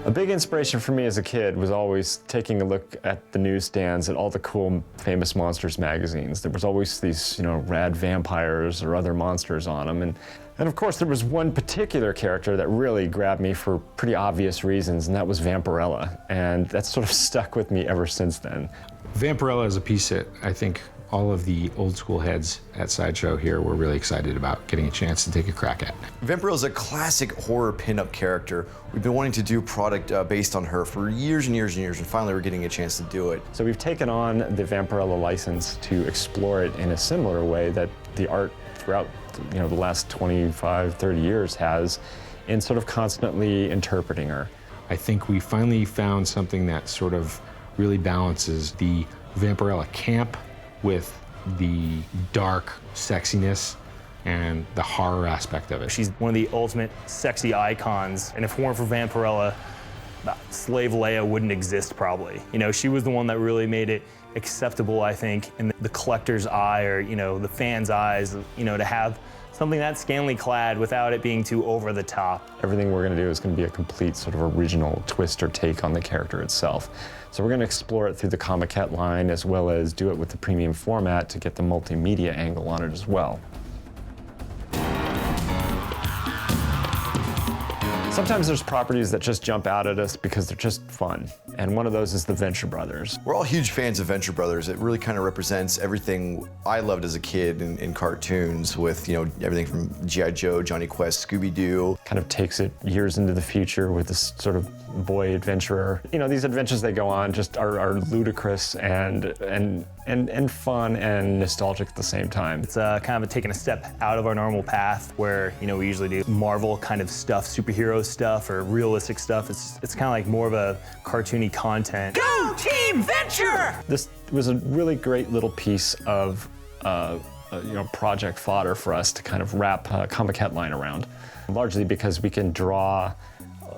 A big inspiration for me as a kid was always taking a look at the newsstands at all the cool famous monsters magazines. There was always these, rad vampires or other monsters on them. And of course there was one particular character that really grabbed me for pretty obvious reasons, and that was Vampirella. And that's sort of stuck with me ever since then. Vampirella is a piece that I think all of the old school heads at Sideshow here were really excited about getting a chance to take a crack at. Vampirella is a classic horror pinup character. We've been wanting to do a product based on her for years and years and years, and finally we're getting a chance to do it. So we've taken on the Vampirella license to explore it in a similar way that the art throughout the last 25, 30 years has, in sort of constantly interpreting her. I think we finally found something that sort of really balances the Vampirella camp with the dark sexiness and the horror aspect of it. She's one of the ultimate sexy icons, and if it weren't for Vampirella, Slave Leia wouldn't exist probably. She was the one that really made it acceptable, I think, in the collector's eye, or the fan's eyes, to have something that scantily clad without it being too over the top. Everything we're going to do is going to be a complete sort of original twist or take on the character itself. So we're going to explore it through the Comiquette line, as well as do it with the premium format to get the multimedia angle on it as well. Sometimes there's properties that just jump out at us because they're just fun, and one of those is the Venture Brothers. We're all huge fans of Venture Brothers. It really kind of represents everything I loved as a kid in cartoons, with everything from G.I. Joe, Johnny Quest, Scooby-Doo. Kind of takes it years into the future with this sort of boy adventurer. These adventures they go on just are ludicrous and fun and nostalgic at the same time. It's kind of taking a step out of our normal path where, we usually do Marvel kind of stuff, superhero stuff, or realistic stuff. It's kind of like more of a cartoony content. Go Team Venture! This was a really great little piece of project fodder for us to kind of wrap Comiquette line around, largely because we can draw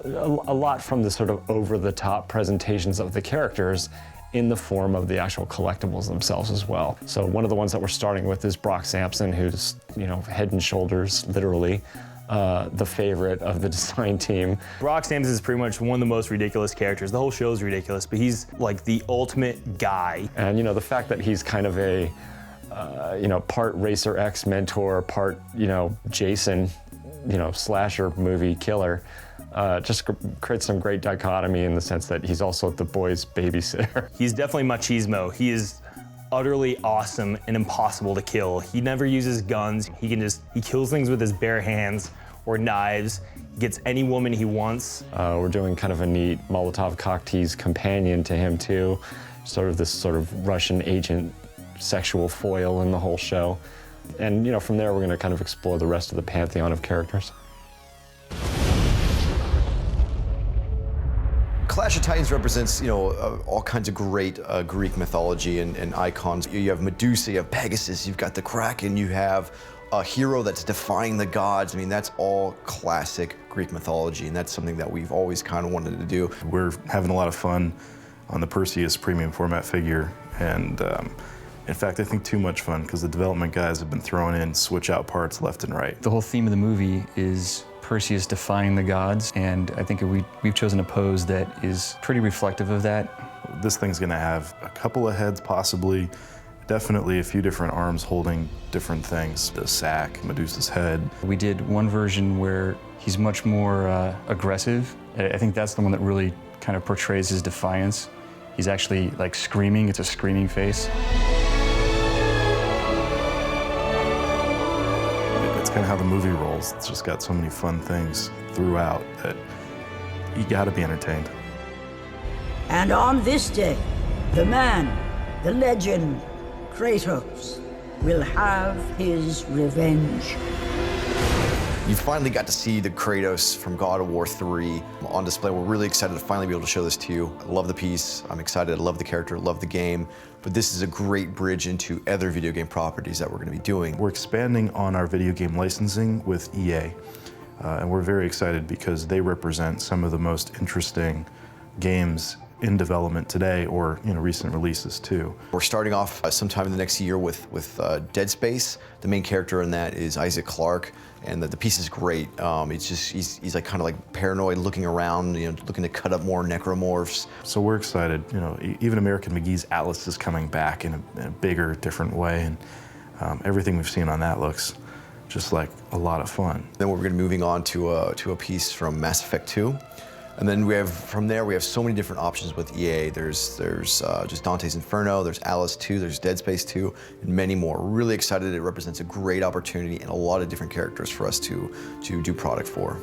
a lot from the sort of over-the-top presentations of the characters in the form of the actual collectibles themselves as well. So one of the ones that we're starting with is Brock Sampson, who's head and shoulders, literally, the favorite of the design team. Brock Sampson is pretty much one of the most ridiculous characters. The whole show is ridiculous, but he's like the ultimate guy. And the fact that he's kind of a part Racer X mentor, part Jason, slasher movie killer, just creates some great dichotomy in the sense that he's also the boy's babysitter. He's definitely machismo. He is utterly awesome and impossible to kill. He never uses guns. He kills things with his bare hands or knives. He gets any woman he wants. We're doing kind of a neat Molotov cocktease companion to him too. This sort of Russian agent sexual foil in the whole show. And from there we're gonna kind of explore the rest of the pantheon of characters. Clash of Titans represents, all kinds of great Greek mythology and icons. You have Medusa, you have Pegasus, you've got the Kraken, you have a hero that's defying the gods. I mean, that's all classic Greek mythology, and that's something that we've always kind of wanted to do. We're having a lot of fun on the Perseus premium format figure, and in fact, I think too much fun, because the development guys have been throwing in switch out parts left and right. The whole theme of the movie is Perseus defying the gods, and I think we've chosen a pose that is pretty reflective of that. This thing's gonna have a couple of heads, possibly, definitely a few different arms holding different things. The sack, Medusa's head. We did one version where he's much more aggressive. I think that's the one that really kind of portrays his defiance. He's actually like screaming, it's a screaming face. Kind of how the movie rolls. It's just got so many fun things throughout that you gotta be entertained. And on this day, the man, the legend, Kratos, will have his revenge. You finally got to see the Kratos from God of War 3 on display. We're really excited to finally be able to show this to you. I love the piece, I'm excited, I love the character, I love the game, but this is a great bridge into other video game properties that we're gonna be doing. We're expanding on our video game licensing with EA, and we're very excited because they represent some of the most interesting games in development today or recent releases too. We're starting off sometime in the next year with Dead Space. The main character in that is Isaac Clarke, and the piece is great. It's just he's like kind of like paranoid, looking around, looking to cut up more necromorphs. So we're excited. Even American McGee's Atlas is coming back in a bigger, different way, and everything we've seen on that looks just like a lot of fun. Then we're going to be moving on to a piece from Mass Effect 2. And then from there we have so many different options with EA. There's just Dante's Inferno, there's Alice 2, there's Dead Space 2, and many more. We're really excited. It represents a great opportunity and a lot of different characters for us to do product for.